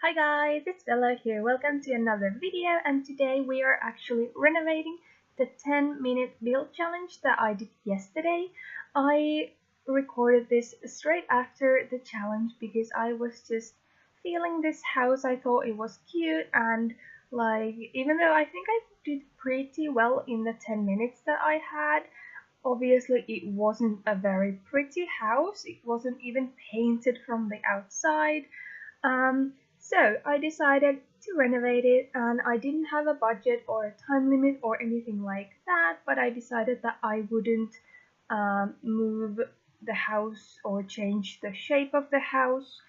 Hi guys, it's Bella here. Welcome to another video, and today we are actually renovating the 10-minute build challenge that I did yesterday. I recorded this straight after the challenge because I was just feeling this house. I thought it was cute, and even though I think I did pretty well in the 10 minutes that I had, obviously it wasn't a very pretty house. It wasn't even painted from the outside. So I decided to renovate it, and I didn't have a budget or a time limit or anything like that, but I decided that I wouldn't move the house or change the shape of the house.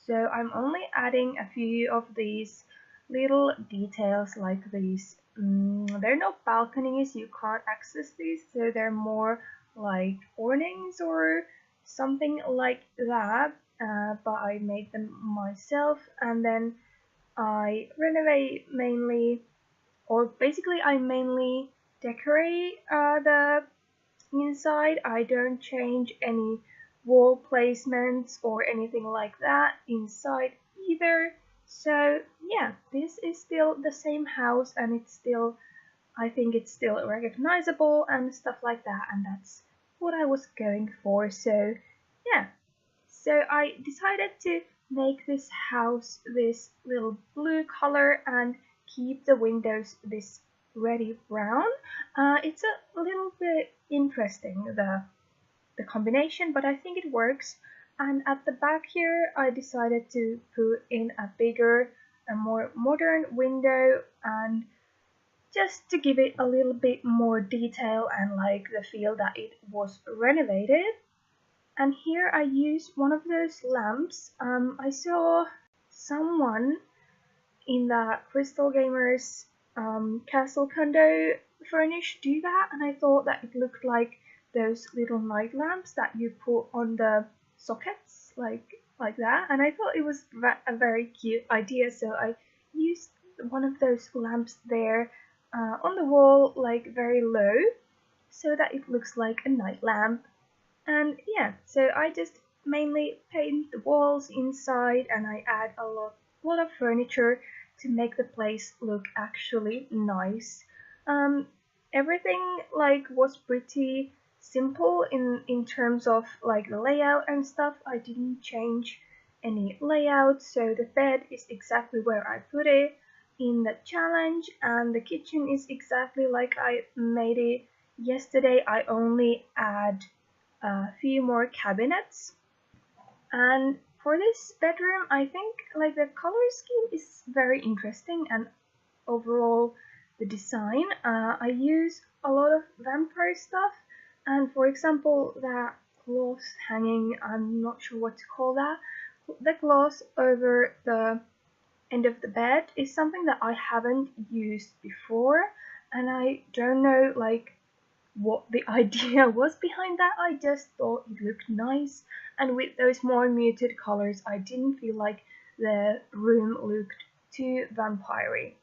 So I'm only adding a few of these little details like these. They're not balconies, you can't access these, so they're more like awnings or something like that. But I made them myself, and then I renovate mainly, or basically I mainly decorate the inside. I don't change any wall placements or anything like that inside either. So yeah, this is still the same house, and it's still, I think it's still recognizable and stuff like that, and that's what I was going for. So yeah, so I decided to make this house this little blue color and keep the windows this reddy brown. It's a little bit interesting, the combination, but I think it works. And at the back here, I decided to put in a bigger, a more modern window, and just to give it a little bit more detail and like the feel that it was renovated. And here I used one of those lamps. I saw someone in the Crystal Gamers Castle condo furnish do that, and I thought that it looked like those little night lamps that you put on the sockets, like that. And I thought it was a very cute idea, so I used one of those lamps there on the wall, like very low, so that it looks like a night lamp. And yeah, so I just mainly paint the walls inside, and I add a lot of furniture to make the place look actually nice. Um, Everything was pretty simple in terms of like the layout and stuff. I didn't change any layout, so the bed is exactly where I put it in the challenge, and the kitchen is exactly like I made it yesterday. I only add a few more cabinets. And for this bedroom, I think like the color scheme is very interesting, and overall the design. I use a lot of vampire stuff, and for example that cloth hanging, I'm not sure what to call that, the cloth over the end of the bed is something that I haven't used before, and I don't know what the idea was behind that. I just thought it looked nice, and with those more muted colors, I didn't feel like the room looked too vampire-y.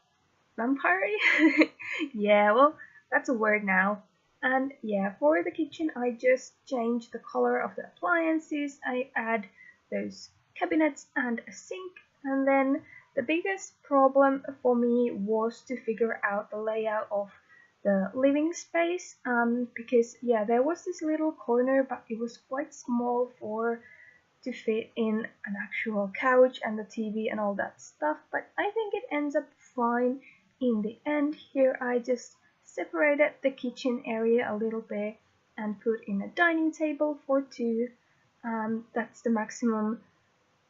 Vampire-y? Yeah, well, that's a word now. And yeah, for the kitchen, I just changed the color of the appliances. I add those cabinets and a sink, and then the biggest problem for me was to figure out the layout of the living space, because yeah, there was this little corner, but it was quite small for to fit in an actual couch and the TV and all that stuff, but I think it ends up fine in the end. Here I just separated the kitchen area a little bit and put in a dining table for two. That's the maximum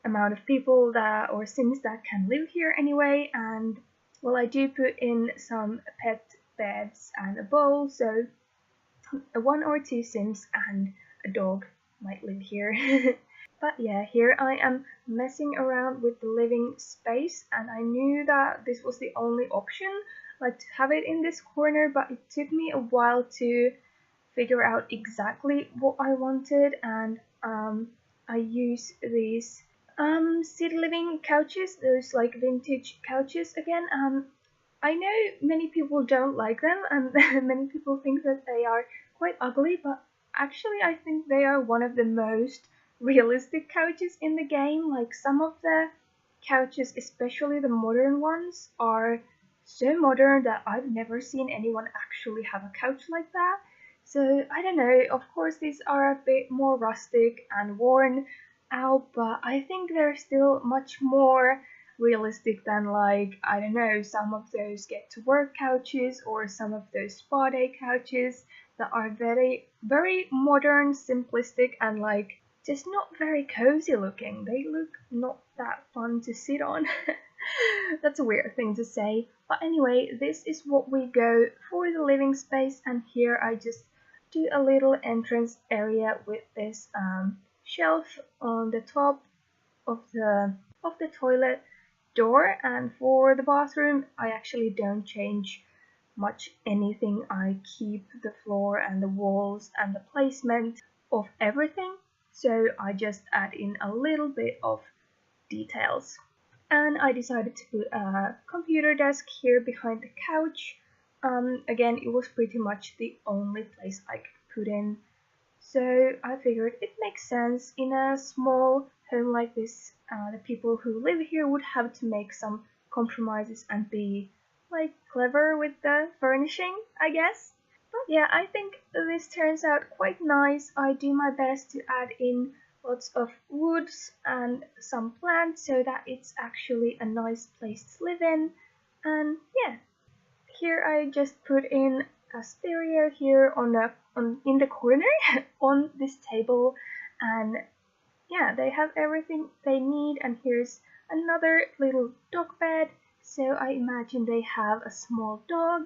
amount of people that or Sims that can live here anyway. And well, I do put in some pet beds and a bowl, so one or two Sims and a dog might live here. But yeah, here I am messing around with the living space, and I knew that this was the only option, like to have it in this corner, but it took me a while to figure out exactly what I wanted. And I use these city living couches, those like vintage couches again. I know many people don't like them, and many people think that they are quite ugly, but actually I think they are one of the most realistic couches in the game. Like some of the couches, especially the modern ones, are so modern that I've never seen anyone actually have a couch like that. So I don't know, of course these are a bit more rustic and worn out, but I think they're still much more realistic than, like, I don't know, some of those get to work couches or some of those spa day couches that are very very modern, simplistic, and like just not very cozy looking. They look not that fun to sit on. That's a weird thing to say. But anyway, this is what we go for the living space, and here I just do a little entrance area with this shelf on the top of the toilet door. And for the bathroom, I actually don't change much anything. I keep the floor and the walls and the placement of everything, so I just add in a little bit of details. And I decided to put a computer desk here behind the couch. Again, it was pretty much the only place I could put in, so I figured it makes sense in a small home like this. The people who live here would have to make some compromises and be like clever with the furnishing, I guess. But yeah, I think this turns out quite nice. I do my best to add in lots of woods and some plants so that it's actually a nice place to live in. And yeah, here I just put in a stereo here on in the corner on this table, and yeah, they have everything they need. And here's another little dog bed, so I imagine they have a small dog.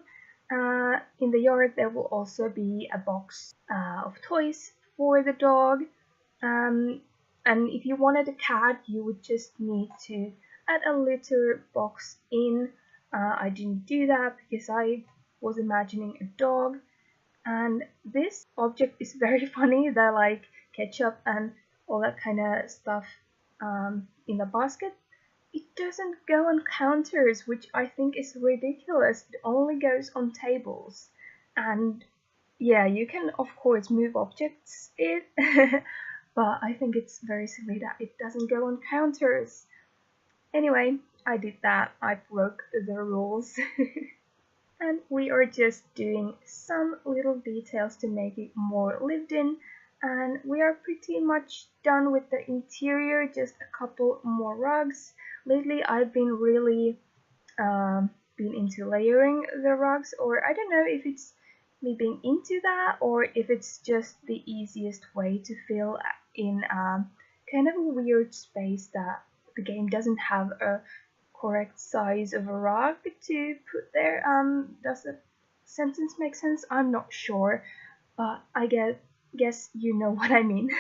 In the yard there will also be a box of toys for the dog, and if you wanted a cat you would just need to add a litter box in. I didn't do that because I was imagining a dog. And this object is very funny, the like ketchup and all that kind of stuff in the basket. It doesn't go on counters, which I think is ridiculous. It only goes on tables. And yeah, you can of course move objects it, but I think it's very silly that it doesn't go on counters. Anyway, I did that. I broke the rules. And we are just doing some little details to make it more lived in, and we are pretty much done with the interior, just a couple more rugs. Lately I've been really been into layering the rugs, or I don't know if it's me being into that or if it's just the easiest way to fill in kind of a weird space that the game doesn't have a correct size of a rug to put there. Does the sentence make sense? I'm not sure, but I guess you know what I mean.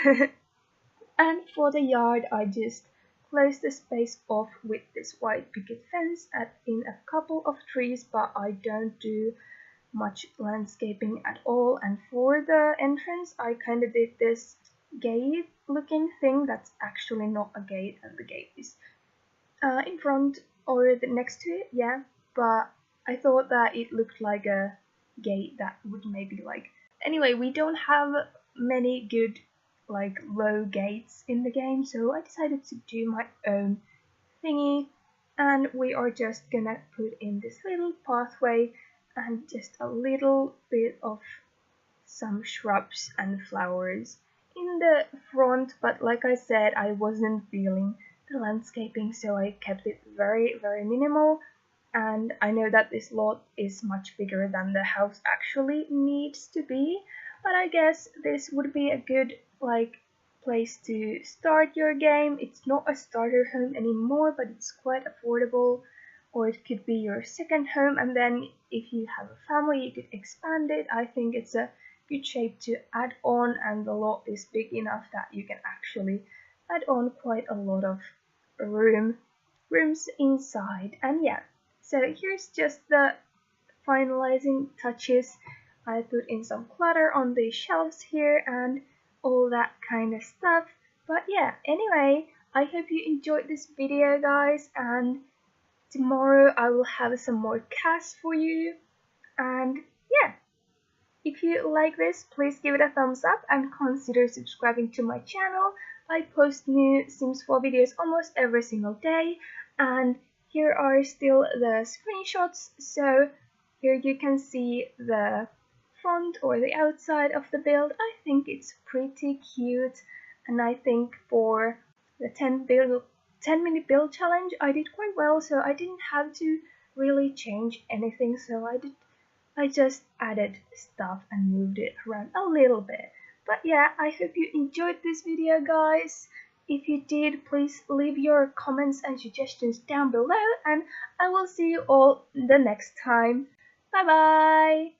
And for the yard, I just close the space off with this white picket fence, add in a couple of trees, but I don't do much landscaping at all. And for the entrance, I kind of did this gate looking thing that's actually not a gate, and the gate is in front or next to it, yeah, but I thought that it looked like a gate that would maybe like. Anyway, we don't have many good like low gates in the game, so I decided to do my own thingy, and we are just gonna put in this little pathway and just a little bit of some shrubs and flowers in the front. But like I said, I wasn't feeling the landscaping, so I kept it very very minimal. And I know that this lot is much bigger than the house actually needs to be, but I guess this would be a good like place to start your game. It's not a starter home anymore, but it's quite affordable, or it could be your second home, and then if you have a family you could expand it. I think it's a good shape to add on, and the lot is big enough that you can actually add on quite a lot of rooms inside. And yeah, so here's just the finalizing touches. I put in some clutter on the shelves here and all that kind of stuff. But yeah, anyway, I hope you enjoyed this video guys, and tomorrow I will have some more casts for you. And yeah, if you like this, please give it a thumbs up and consider subscribing to my channel. I post new Sims 4 videos almost every single day, And here are still the screenshots. So here you can see the front or the outside of the build. I think it's pretty cute, and I think for the 10-minute build challenge I did quite well, so I didn't have to really change anything. So I just added stuff and moved it around a little bit. But yeah, I hope you enjoyed this video, guys. If you did, please leave your comments and suggestions down below, and I will see you all the next time. Bye bye!